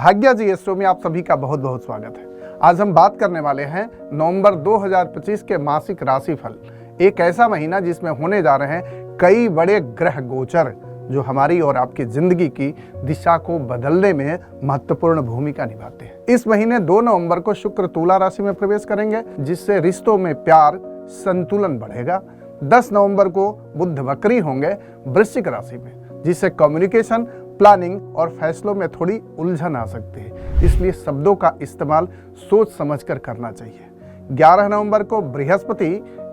भाग्य जी शो में आप सभी का बहुत बहुत स्वागत है। आज हम बात करने वाले हैं नवंबर 2025 के मासिक राशिफल। एक ऐसा महीना जिसमें होने जा रहे हैं कई बड़े ग्रह गोचर जो हमारी और आपकी जिंदगी की दिशा को बदलने में महत्वपूर्ण भूमिका निभाते हैं। इस महीने 2 नवंबर को शुक्र तुला राशि में प्रवेश करेंगे, जिससे रिश्तों में प्यार संतुलन बढ़ेगा। 10 नवंबर को बुध वक्री होंगे वृश्चिक राशि में, जिससे कम्युनिकेशन, प्लानिंग और फैसलों में थोड़ी उलझन आ सकती है, इसलिए शब्दों का इस्तेमाल सोच समझकर करना चाहिए। 11 नवंबर को बृहस्पति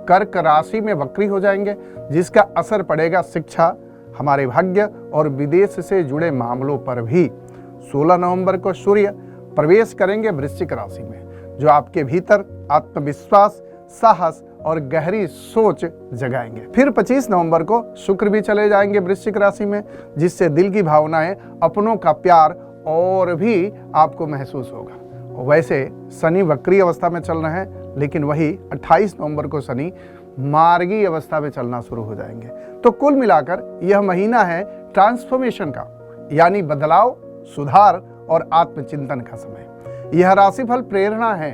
कर्क राशि में वक्री हो जाएंगे, जिसका असर पड़ेगा शिक्षा, हमारे भाग्य और विदेश से जुड़े मामलों पर भी। 16 नवंबर को सूर्य प्रवेश करेंगे वृश्चिक राशि में, जो आपके भीतर आत्मविश्वास, साहस और गहरी सोच जगाएंगे। फिर 25 नवंबर को शुक्र भी चले जाएंगे वृश्चिक राशि में, जिससे दिल की भावनाएं, अपनों का प्यार और भी आपको महसूस होगा। वैसे शनि वक्री अवस्था में चल रहे हैं, लेकिन वही 28 नवंबर को शनि मार्गी अवस्था में चलना शुरू हो जाएंगे। तो कुल मिलाकर यह महीना है ट्रांसफॉर्मेशन का, यानी बदलाव, सुधार और आत्मचिंतन का समय। यह राशिफल प्रेरणा है,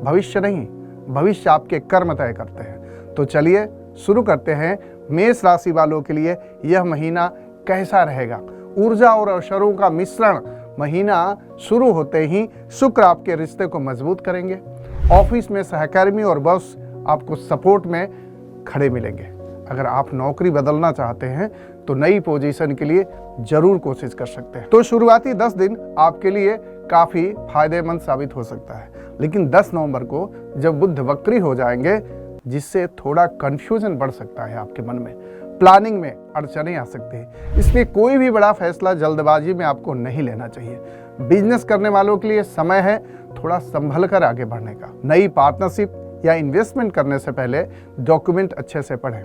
भविष्य नहीं। भविष्य आपके कर्म तय करते हैं। तो चलिए शुरू करते हैं। मेष राशि वालों के लिए यह महीना कैसा रहेगा? ऊर्जा और अवसरों का मिश्रण। महीना शुरू होते ही शुक्र आपके रिश्ते को मजबूत करेंगे। ऑफिस में सहकर्मी और बॉस आपको सपोर्ट में खड़े मिलेंगे। अगर आप नौकरी बदलना चाहते हैं तो नई पोजीशन के लिए जरूर कोशिश कर सकते हैं। तो शुरुआती 10 दिन आपके लिए काफी फायदेमंद साबित हो सकता है, लेकिन 10 नवंबर को जब बुध वक्री हो जाएंगे, जिससे थोड़ा कंफ्यूजन बढ़ सकता है आपके मन में, प्लानिंग में अड़चनें आ सकती है। इसलिए कोई भी बड़ा फैसला जल्दबाजी में आपको नहीं लेना चाहिए। बिजनेस करने वालों के लिए समय है थोड़ा संभल कर आगे बढ़ने का। नई पार्टनरशिप या इन्वेस्टमेंट करने से पहले डॉक्यूमेंट अच्छे से पढ़ें,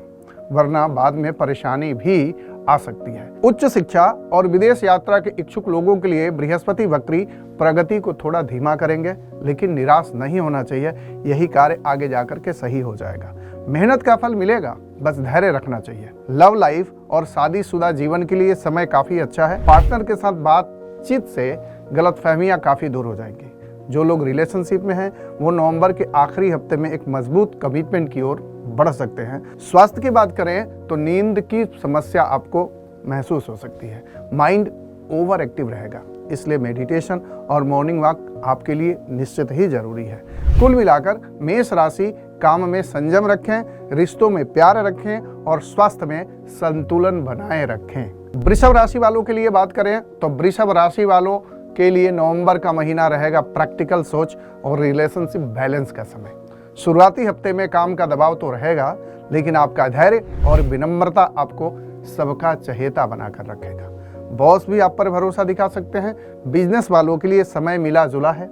वरना बाद में परेशानी भी आ सकती है। उच्च शिक्षा और विदेश यात्रा के इच्छुक लोगों के लिए बृहस्पति वक्री प्रगति को थोड़ा धीमा करेंगे, लेकिन निराश नहीं होना चाहिए। यही कार्य आगे जाकर के सही हो जाएगा। मेहनत का फल मिलेगा, बस धैर्य रखना चाहिए। लव लाइफ और शादीशुदा जीवन के लिए समय काफी अच्छा है। पार्टनर के साथ बातचीत से गलतफहमियां काफी दूर हो जाएंगी। जो लोग रिलेशनशिप में हैं वो नवंबर के आखिरी हफ्ते में एक मजबूत कमिटमेंट की ओर बढ़ सकते हैं। स्वास्थ्य की बात करें तो नींद की समस्या आपको महसूस हो सकती है। माइंड ओवर एक्टिव रहेगा, इसलिए मेडिटेशन और मॉर्निंग वॉक आपके लिए निश्चित ही जरूरी है। कुल मिलाकर मेष राशि काम में संयम रखें, रिश्तों में प्यार रखें और स्वास्थ्य में संतुलन बनाए रखें। वृषभ राशि वालों के लिए बात करें तो वृषभ राशि वालों के लिए नवंबर का महीना रहेगा प्रैक्टिकल सोच और रिलेशनशिप बैलेंस का समय। शुरुआती हफ्ते में काम का दबाव तो रहेगा, लेकिन आपका धैर्य और विनम्रता आपको सबका चहेता बनाकर रखेगा। बॉस भी आप पर भरोसा दिखा सकते हैं। बिजनेस वालों के लिए समय मिला जुला है।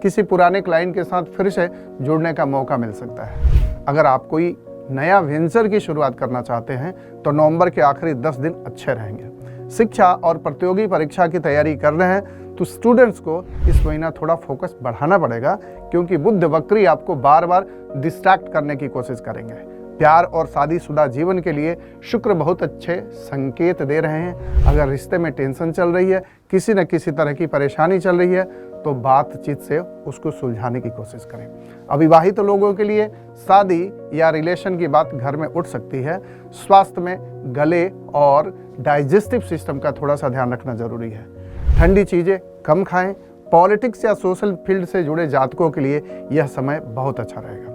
किसी पुराने क्लाइंट के साथ फिर से जुड़ने का मौका मिल सकता है। अगर आप कोई नया वेंचर की शुरुआत करना चाहते हैं तो नवंबर के आखिरी 10 दिन अच्छे रहेंगे। शिक्षा और प्रतियोगी परीक्षा की तैयारी कर रहे हैं तो स्टूडेंट्स को इस महीना थोड़ा फोकस बढ़ाना पड़ेगा, क्योंकि बुध वक्री आपको बार बार डिस्ट्रैक्ट करने की कोशिश करेंगे। प्यार और शादीशुदा जीवन के लिए शुक्र बहुत अच्छे संकेत दे रहे हैं। अगर रिश्ते में टेंशन चल रही है, किसी न किसी तरह की परेशानी चल रही है, तो बातचीत से उसको सुलझाने की कोशिश करें। अविवाहित लोगों के लिए शादी या रिलेशन की बात घर में उठ सकती है। स्वास्थ्य में गले और डाइजेस्टिव सिस्टम का थोड़ा सा ध्यान रखना जरूरी है। ठंडी चीजें कम खाएं। पॉलिटिक्स या सोशल फील्ड से जुड़े जातकों के लिए यह समय बहुत अच्छा रहेगा।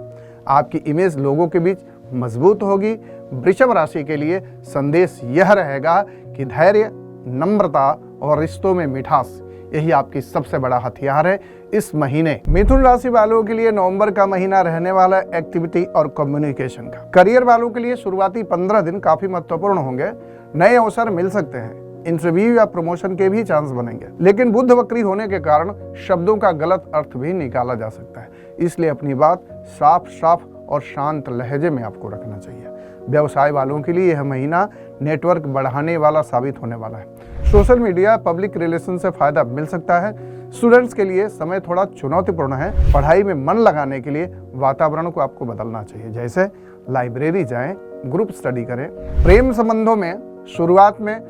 आपकी इमेज लोगों के बीच मजबूत होगी। वृषभ राशि के लिए संदेश यह रहेगा कि धैर्य, नम्रता और रिश्तों में मिठास, यही आपकी सबसे बड़ा हथियार है इस महीने। मिथुन राशि वालों के लिए नवंबर का महीना रहने वाला एक्टिविटी और कम्युनिकेशन का। करियर वालों के लिए शुरुआती 15 दिन काफी महत्वपूर्ण होंगे। नए अवसर मिल सकते हैं। इंटरव्यू या प्रमोशन के भी चांस बनेंगे, लेकिन बुध वक्री होने के कारण शब्दों का गलत अर्थ भी निकाला जा सकता है। इसलिए अपनी बात साफ और शांत लहजे में आपको रखना चाहिए। व्यवसाय वालों के लिए यह महीना नेटवर्क बढ़ाने वाला साबित होने वाला है। सोशल मीडिया, पब्लिक रिलेशन से फायदा मिल सकता है। स्टूडेंट्स के लिए समय थोड़ा चुनौतीपूर्ण है। पढ़ाई में मन लगाने के लिए वातावरण को आपको बदलना चाहिए, जैसे लाइब्रेरी जाएं, ग्रुप स्टडी करें। प्रेम संबंधों में शुरुआत में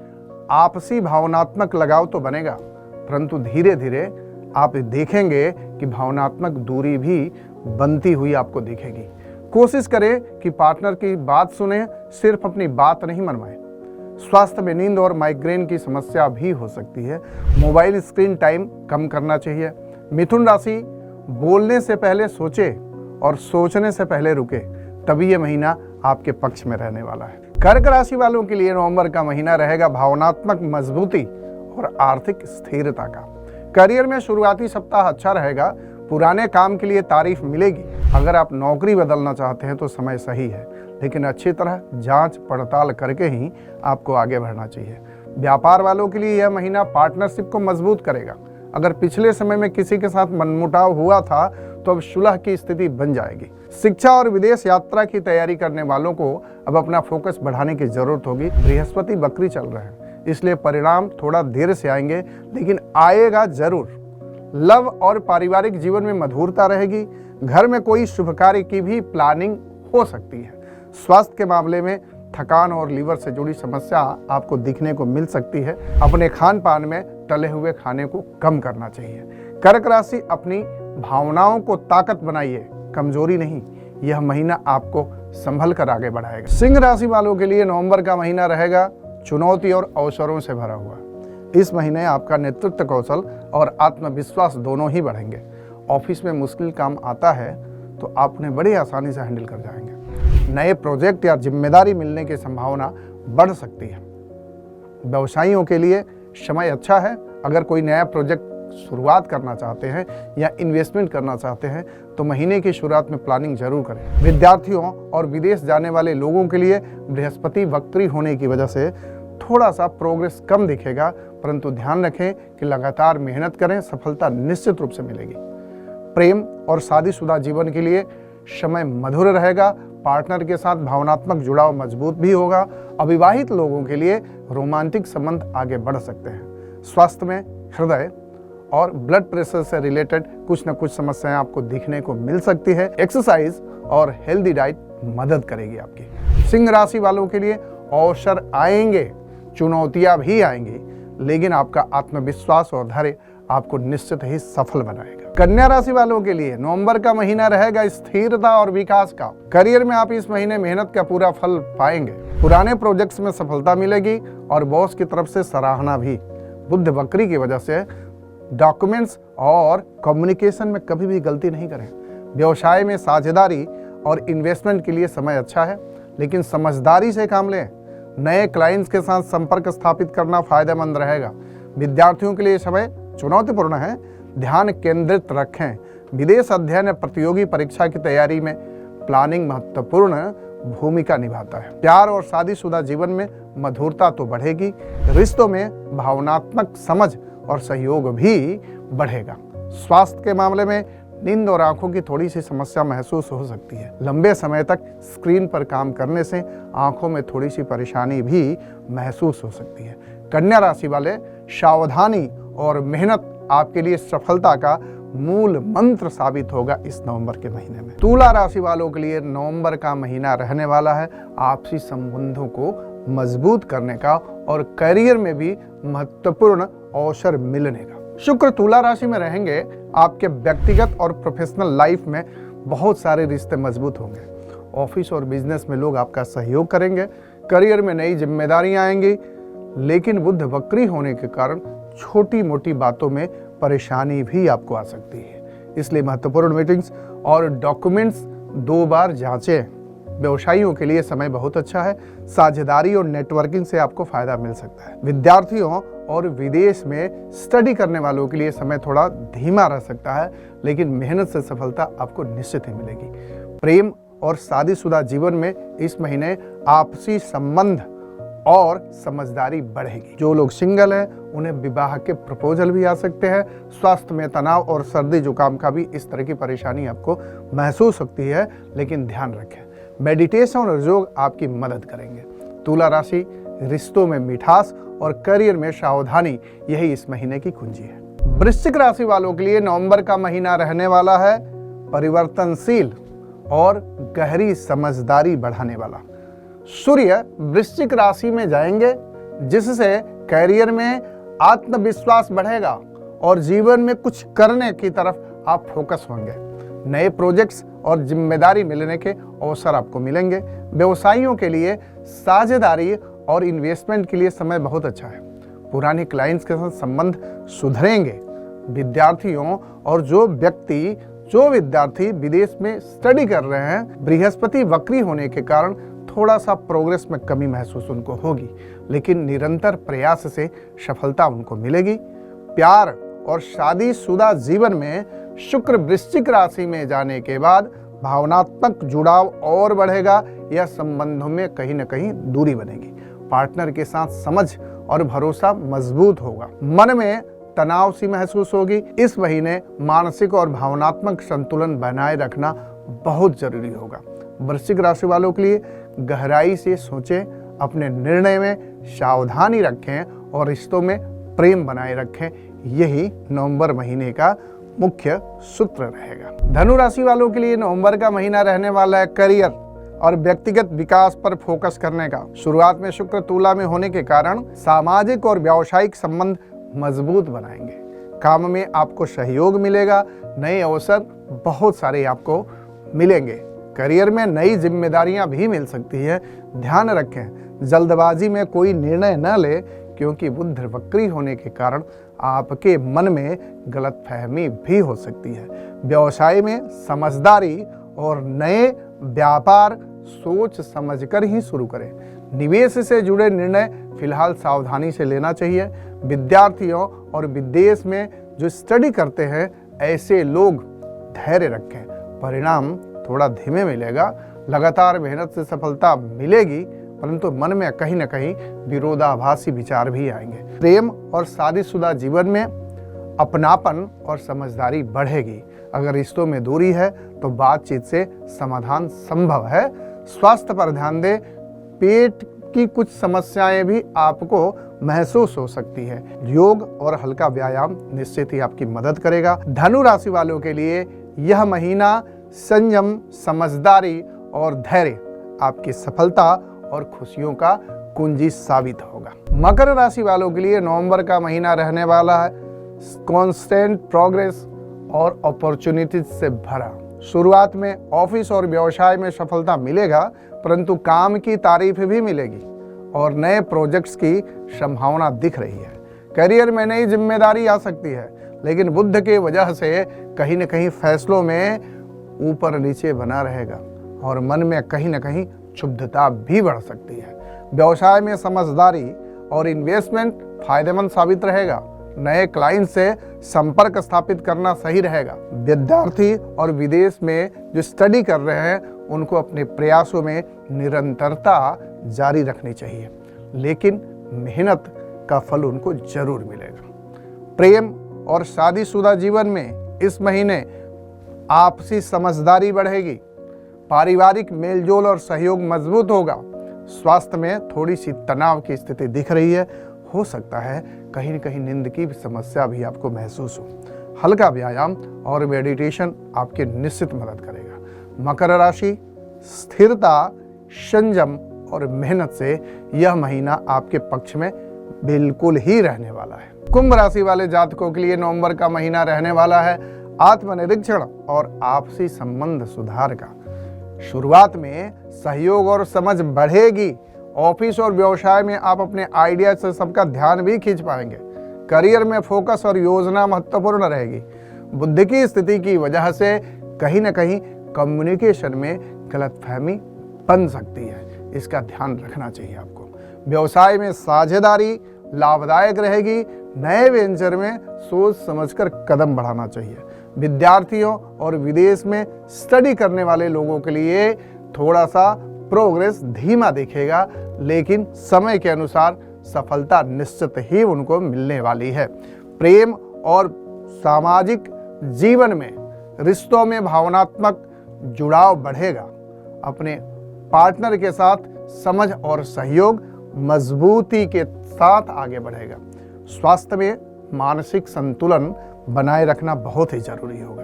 आपसी भावनात्मक लगाव तो बनेगा, परंतु धीरे धीरे आप देखेंगे कि भावनात्मक दूरी भी बनती हुई आपको दिखेगी। कोशिश करें कि पार्टनर की बात सुने, सिर्फ अपनी बात नहीं मनवाएं। स्वास्थ्य में नींद और माइग्रेन की समस्या भी हो सकती है। मोबाइल स्क्रीन टाइम कम करना चाहिए। मिथुन राशि, बोलने से पहले सोचे और सोचने से पहले रुके, तभी ये महीना आपके पक्ष में रहने वाला है। कर्क राशि वालों के लिए नवंबर का महीना रहेगा भावनात्मक मजबूती और आर्थिक स्थिरता का। करियर में शुरुआती सप्ताह अच्छा रहेगा। पुराने काम के लिए तारीफ मिलेगी। अगर आप नौकरी बदलना चाहते हैं तो समय सही है, लेकिन अच्छी तरह जांच पड़ताल करके ही आपको आगे बढ़ना चाहिए। व्यापार वालों के लिए यह महीना पार्टनरशिप को मजबूत करेगा। अगर पिछले समय में किसी के साथ मनमुटाव हुआ था तो अब सुलह की स्थिति बन जाएगी। शिक्षा और विदेश यात्रा की तैयारी करने वालों को अब अपना फोकस बढ़ाने की जरूरत होगी। बृहस्पति वक्री चल रहे हैं, इसलिए परिणाम थोड़ा देर से आएंगे, लेकिन आएगा जरूर। लव और पारिवारिक जीवन में मधुरता रहेगी। घर में कोई शुभ कार्य की भी प्लानिंग हो सकती है। स्वास्थ्य के मामले में थकान और लीवर से जुड़ी समस्या आपको दिखने को मिल सकती है। अपने खान पान में तले हुए खाने को कम करना चाहिए। कर्क राशि, अपनी भावनाओं को ताकत बनाइए, कमजोरी नहीं। यह महीना आपको संभल कर आगे बढ़ाएगा। सिंह राशि वालों के लिए नवंबर का महीना रहेगा चुनौती और अवसरों से भरा हुआ। इस महीने आपका नेतृत्व कौशल और आत्मविश्वास दोनों ही बढ़ेंगे। ऑफिस में मुश्किल काम आता है तो आप उन्हें बड़ी आसानी से हैंडल कर जाएंगे। नए प्रोजेक्ट या जिम्मेदारी मिलने की संभावना बढ़ सकती है। व्यवसायियों के लिए समय अच्छा है। अगर कोई नया प्रोजेक्ट शुरुआत करना चाहते हैं या इन्वेस्टमेंट करना चाहते हैं तो महीने की शुरुआत में प्लानिंग जरूर करें। विद्यार्थियों और विदेश जाने वाले लोगों के लिए बृहस्पति वक्री होने की वजह से थोड़ा सा प्रोग्रेस कम दिखेगा, परंतु ध्यान रखें कि लगातार मेहनत करें, सफलता निश्चित रूप से मिलेगी। प्रेम और शादीशुदा जीवन के लिए समय मधुर रहेगा। पार्टनर के साथ भावनात्मक जुड़ाव मजबूत भी होगा। अविवाहित लोगों के लिए रोमांटिक संबंध आगे बढ़ सकते हैं। स्वास्थ्य में हृदय और ब्लड प्रेशर से रिलेटेड कुछ न कुछ समस्याएं आपको दिखने को मिल सकती है। एक्सरसाइज और हेल्दी डाइट मदद करेगी आपकी। सिंह राशि वालों के लिए अवसर आएंगे, चुनौतियां भी आएंगी, लेकिन आपका आत्मविश्वास और धैर्य आपको निश्चित ही सफल बनाएगा। कन्या राशि वालों के लिए नवंबर का महीना रहेगा स्थिरता और विकास का। करियर में आप इस महीने मेहनत का पूरा फल पाएंगे। पुराने प्रोजेक्ट्स में सफलता मिलेगी और बॉस की तरफ से सराहना भी। बुध वक्री की वजह से डॉक्यूमेंट्स और कम्युनिकेशन में कभी भी गलती नहीं करें। व्यवसाय में साझेदारी और इन्वेस्टमेंट के लिए समय अच्छा है, लेकिन समझदारी से काम लें। नए क्लाइंट्स के साथ संपर्क स्थापित करना फायदेमंद रहेगा। विद्यार्थियों के लिए समय चुनौतीपूर्ण है, ध्यान केंद्रित रखें। विदेश अध्ययन या प्रतियोगी परीक्षा की तैयारी में प्लानिंग महत्वपूर्ण भूमिका निभाता है। प्यार और शादीशुदा जीवन में मधुरता तो बढ़ेगी, रिश्तों में भावनात्मक समझ और सहयोग भी बढ़ेगा। स्वास्थ्य के मामले में नींद और आंखों की थोड़ी सी समस्या महसूस हो सकती है। लंबे समय तक स्क्रीन पर काम करने से आंखों में थोड़ी सी परेशानी भी महसूस हो सकती है। कन्या राशि वाले, सावधानी और मेहनत आपके लिए सफलता का मूल मंत्र साबित होगा इस नवंबर के महीने में। तुला राशि वालों के लिए नवंबर का महीना रहने वाला है आपसी संबंधों को मजबूत करने का और करियर में भी महत्वपूर्ण अवसर मिलने का। शुक्र तुला राशि में रहेंगे, आपके व्यक्तिगत और प्रोफेशनल लाइफ में बहुत सारे रिश्ते मजबूत होंगे। ऑफिस और बिजनेस में लोग आपका सहयोग करेंगे। करियर में नई जिम्मेदारियां आएंगी, लेकिन बुध वक्री होने के कारण छोटी मोटी बातों में परेशानी भी आपको आ सकती है। इसलिए महत्वपूर्ण मीटिंग्स और डॉक्यूमेंट्स 2 बार जांचें। व्यवसायियों के लिए समय बहुत अच्छा है। साझेदारी और नेटवर्किंग से आपको फायदा मिल सकता है। विद्यार्थियों और विदेश में स्टडी करने वालों के लिए समय थोड़ा धीमा रह सकता है, लेकिन मेहनत से सफलता आपको निश्चित ही मिलेगी। प्रेम और शादीशुदा जीवन में इस महीने आपसी संबंध और समझदारी बढ़ेगी। जो लोग सिंगल हैं उन्हें विवाह के प्रपोजल भी आ सकते हैं। स्वास्थ्य में तनाव और सर्दी जुकाम का भी इस तरह की परेशानी आपको महसूस होती है, लेकिन ध्यान रखें, मेडिटेशन और योग आपकी मदद करेंगे। तुला राशि, रिश्तों में मिठास और करियर में सावधानी, यही इस महीने की कुंजी है। वृश्चिक राशि वालों के लिए नवंबर का महीना रहने वाला है परिवर्तनशील और गहरी समझदारी बढ़ाने वाला। सूर्य वृश्चिक राशि में जाएंगे, जिससे कैरियर में आत्मविश्वास बढ़ेगा और जीवन में कुछ करने की तरफ आप फोकस होंगे। नए प्रोजेक्ट्स और जिम्मेदारी मिलने के अवसर आपको मिलेंगे। व्यवसायियों के लिए साझेदारी और इन्वेस्टमेंट के लिए समय बहुत अच्छा है। पुरानी क्लाइंट्स के साथ संबंध सुधरेंगे। विद्यार्थियों और जो विद्यार्थी विदेश में स्टडी कर रहे हैं, बृहस्पति वक्री होने के कारण थोड़ा सा प्रोग्रेस में कमी महसूस उनको होगी, लेकिन निरंतर प्रयास से सफलता उनको मिलेगी। प्यार और शादीशुदा जीवन में शुक्र वृश्चिक राशि में जाने के बाद भावनात्मक जुड़ाव और बढ़ेगा या संबंधों में कहीं न कहीं दूरी बनेगी। पार्टनर के साथ समझ और भरोसा मजबूत होगा। मन में तनाव सी महसूस होगी। इस महीने मानसिक और भावनात्मक संतुलन बनाए रखना बहुत जरूरी होगा। वृश्चिक राशि वालों के लिए गहराई से सोचें, अपने निर्णय में सावधानी रखें और रिश्तों में प्रेम बनाए रखें। यही नवंबर महीने का मुख्य सूत्र रहेगा। धनु राशि वालों के लिए नवंबर का महीना रहने वाला है करियर और व्यक्तिगत विकास पर फोकस करने का। शुरुआत में शुक्र तुला में होने के कारण सामाजिक और व्यावसायिक संबंध मजबूत बनाएंगे। काम में आपको सहयोग मिलेगा। नए अवसर बहुत सारे आपको मिलेंगे। करियर में नई जिम्मेदारियां भी मिल सकती है। ध्यान रखें, जल्दबाजी में कोई निर्णय न ले, क्योंकि बुध वक्री होने के कारण आपके मन में गलतफहमी भी हो सकती है। व्यवसाय में समझदारी और नए व्यापार सोच समझकर ही शुरू करें। निवेश से जुड़े निर्णय फिलहाल सावधानी से लेना चाहिए। विद्यार्थियों और विदेश में जो स्टडी करते हैं, ऐसे लोग धैर्य रखें। परिणाम थोड़ा धीमे मिलेगा। लगातार मेहनत से सफलता मिलेगी, परंतु मन में कहीं न कहीं विरोधाभासी विचार भी आएंगे। प्रेम और शादीशुदा जीवन में अपनापन और समझदारी बढ़ेगी। अगर रिश्तों में दूरी है तो बातचीत से समाधान संभव है। स्वास्थ्य पर ध्यान दें। पेट की कुछ समस्याएं भी आपको महसूस हो सकती है। योग और हल्का व्यायाम निश्चित ही आपकी मदद करेगा। धनु राशि वालों के लिए यह महीना संयम, समझदारी और धैर्य आपकी सफलता और खुशियों का कुंजी साबित होगा। मकर राशि वालों के लिए नवंबर का महीना रहने वाला है कांस्टेंट प्रोग्रेस और अपॉर्चुनिटीज से भरा। शुरुआत में ऑफिस और व्यवसाय में सफलता मिलेगा, परंतु काम की तारीफ भी मिलेगी और नए प्रोजेक्ट्स की संभावना दिख रही है। करियर में नई जिम्मेदारी आ सकती है, लेकिन बुध के वजह से कहीं न कहीं फैसलों में ऊपर नीचे बना रहेगा और मन में कहीं न कहीं क्षुब्धता भी बढ़ सकती है। व्यवसाय में समझदारी और इन्वेस्टमेंट फायदेमंद साबित रहेगा। नए क्लाइंट से संपर्क स्थापित करना सही रहेगा। विद्यार्थी और विदेश में जो स्टडी कर रहे हैं, उनको अपने प्रयासों में निरंतरता जारी रखनी चाहिए, लेकिन मेहनत का फल उनको जरूर मिलेगा। प्रेम और शादीशुदा जीवन में इस महीने आपसी समझदारी बढ़ेगी। पारिवारिक मेलजोल और सहयोग मजबूत होगा। स्वास्थ्य में थोड़ी सी तनाव की स्थिति दिख रही है। हो सकता है कहीं न कहीं नींद की समस्या भी आपको महसूस हो। हल्का व्यायाम और मेडिटेशन आपकी निश्चित मदद करेगा। मकर राशि स्थिरता, संयम और मेहनत से यह महीना आपके पक्ष में बिल्कुल ही रहने वाला है। कुंभ राशि वाले जातकों के लिए नवंबर का महीना रहने वाला है आत्मनिरीक्षण और आपसी संबंध सुधार का। शुरुआत में सहयोग और समझ बढ़ेगी। ऑफिस और व्यवसाय में आप अपने आइडिया से सबका ध्यान भी खींच पाएंगे। करियर में फोकस और योजना महत्वपूर्ण रहेगी। बुद्धि की स्थिति की वजह से कहीं न कहीं कम्युनिकेशन में गलतफहमी बन सकती है, इसका ध्यान रखना चाहिए आपको। व्यवसाय में साझेदारी लाभदायक रहेगी। नए वेंचर में सोच समझकर कदम बढ़ाना चाहिए। विद्यार्थियों और विदेश में स्टडी करने वाले लोगों के लिए थोड़ा सा प्रोग्रेस धीमा दिखेगा, लेकिन समय के अनुसार सफलता निश्चित ही उनको मिलने वाली है। प्रेम और सामाजिक जीवन में रिश्तों में भावनात्मक जुड़ाव बढ़ेगा। अपने पार्टनर के साथ समझ और सहयोग मजबूती के साथ आगे बढ़ेगा। स्वास्थ्य में मानसिक संतुलन बनाए रखना बहुत ही जरूरी होगा।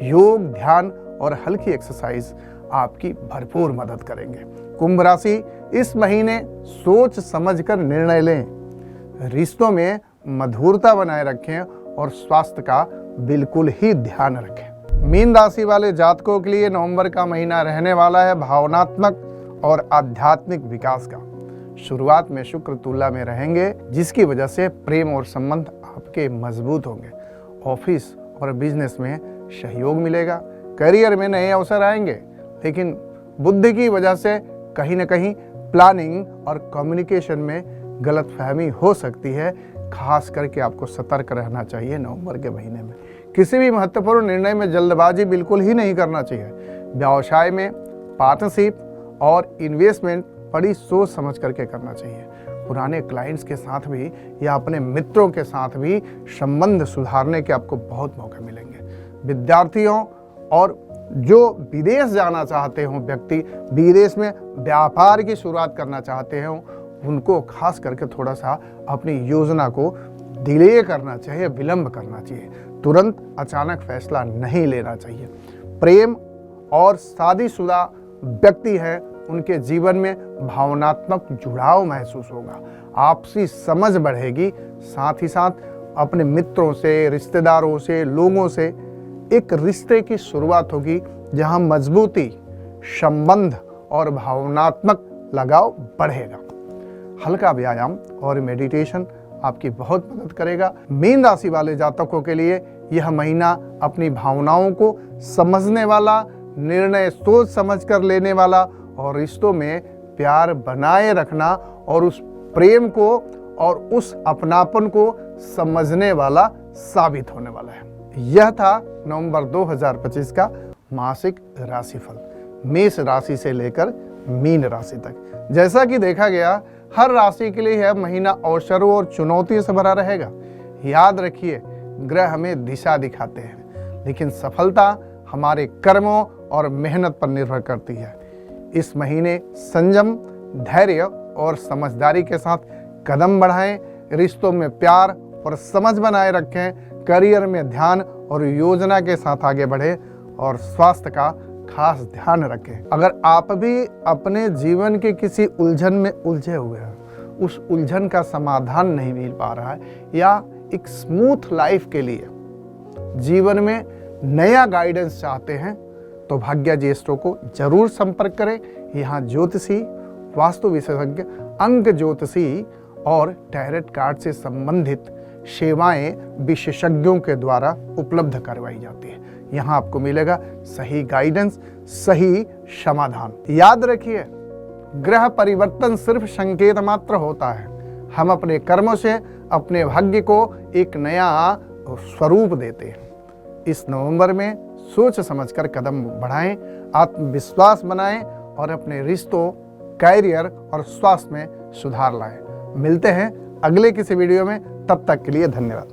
योग, ध्यान और हल्की एक्सरसाइज आपकी भरपूर मदद करेंगे। कुंभ राशि इस महीने सोच समझकर निर्णय लें। रिश्तों में मधुरता बनाए रखें और स्वास्थ्य का बिल्कुल ही ध्यान रखें। मीन राशि वाले जातकों के लिए नवंबर का महीना रहने वाला है भावनात्मक और आध्यात्मिक विकास का। शुरुआत में शुक्र तुला में रहेंगे, जिसकी वजह से प्रेम और संबंध आपके मजबूत होंगे। ऑफिस और बिजनेस में सहयोग मिलेगा। करियर में नए अवसर आएंगे, लेकिन बुद्धि की वजह से कहीं न कहीं प्लानिंग और कम्युनिकेशन में गलतफहमी हो सकती है। खास करके आपको सतर्क रहना चाहिए नवंबर के महीने में। किसी भी महत्वपूर्ण निर्णय में जल्दबाजी बिल्कुल ही नहीं करना चाहिए। व्यवसाय में पार्टनरशिप और इन्वेस्टमेंट बड़ी सोच समझ करके करना चाहिए। पुराने क्लाइंट्स के साथ भी या अपने मित्रों के साथ भी संबंध सुधारने के आपको बहुत मौके मिलेंगे। विद्यार्थियों और जो विदेश जाना चाहते हो व्यक्ति, विदेश में व्यापार की शुरुआत करना चाहते हो, उनको खास करके थोड़ा सा अपनी योजना को डिले करना चाहिए, विलंब करना चाहिए। तुरंत अचानक फैसला नहीं लेना चाहिए। प्रेम और शादीशुदा व्यक्ति हैं, उनके जीवन में भावनात्मक जुड़ाव महसूस होगा, आपसी समझ बढ़ेगी। साथ ही साथ अपने मित्रों से, रिश्तेदारों से, लोगों से एक रिश्ते की शुरुआत होगी, जहां मजबूती, संबंध और भावनात्मक लगाव बढ़ेगा। हल्का व्यायाम और मेडिटेशन आपकी बहुत मदद करेगा। मीन राशि वाले जातकों के लिए यह महीना अपनी भावनाओं को समझने वाला, निर्णय सोच समझ कर लेने वाला और रिश्तों में प्यार बनाए रखना और उस प्रेम को और उस अपनापन को समझने वाला साबित होने वाला है। यह था नवंबर 2025 का मासिक राशिफल, मेष राशि से लेकर मीन राशि तक। जैसा कि देखा गया, हर राशि के लिए यह महीना अवसरों और चुनौतियों से भरा रहेगा। याद रखिए, ग्रह हमें दिशा दिखाते हैं, लेकिन सफलता हमारे कर्मों और मेहनत पर निर्भर करती है। इस महीने संयम, धैर्य और समझदारी के साथ कदम बढ़ाएं। रिश्तों में प्यार और समझ बनाए रखें। करियर में ध्यान और योजना के साथ आगे बढ़ें और स्वास्थ्य का खास ध्यान रखें। अगर आप भी अपने जीवन के किसी उलझन में उलझे हुए हैं, उस उलझन का समाधान नहीं मिल पा रहा है, या एक स्मूथ लाइफ के लिए जीवन में नया गाइडेंस चाहते हैं, तो भाग्य ज्येष्ठों को जरूर संपर्क करें। यहाँ ज्योतिषी, वास्तु विशेषज्ञ, अंक ज्योतिषी और टैरेट कार्ड से संबंधित सेवाएं विशेषज्ञों के द्वारा उपलब्ध करवाई जाती है। यहाँ आपको मिलेगा सही गाइडेंस, सही समाधान। याद रखिए, ग्रह परिवर्तन सिर्फ संकेत मात्र होता है। हम अपने कर्मों से अपने भाग्य को एक नया स्वरूप देते हैं। इस नवंबर में सोच समझकर कदम बढ़ाएं, आत्मविश्वास बनाएं और अपने रिश्तों, कैरियर और स्वास्थ्य में सुधार लाएं। मिलते हैं अगले किसी वीडियो में, तब तक के लिए धन्यवाद।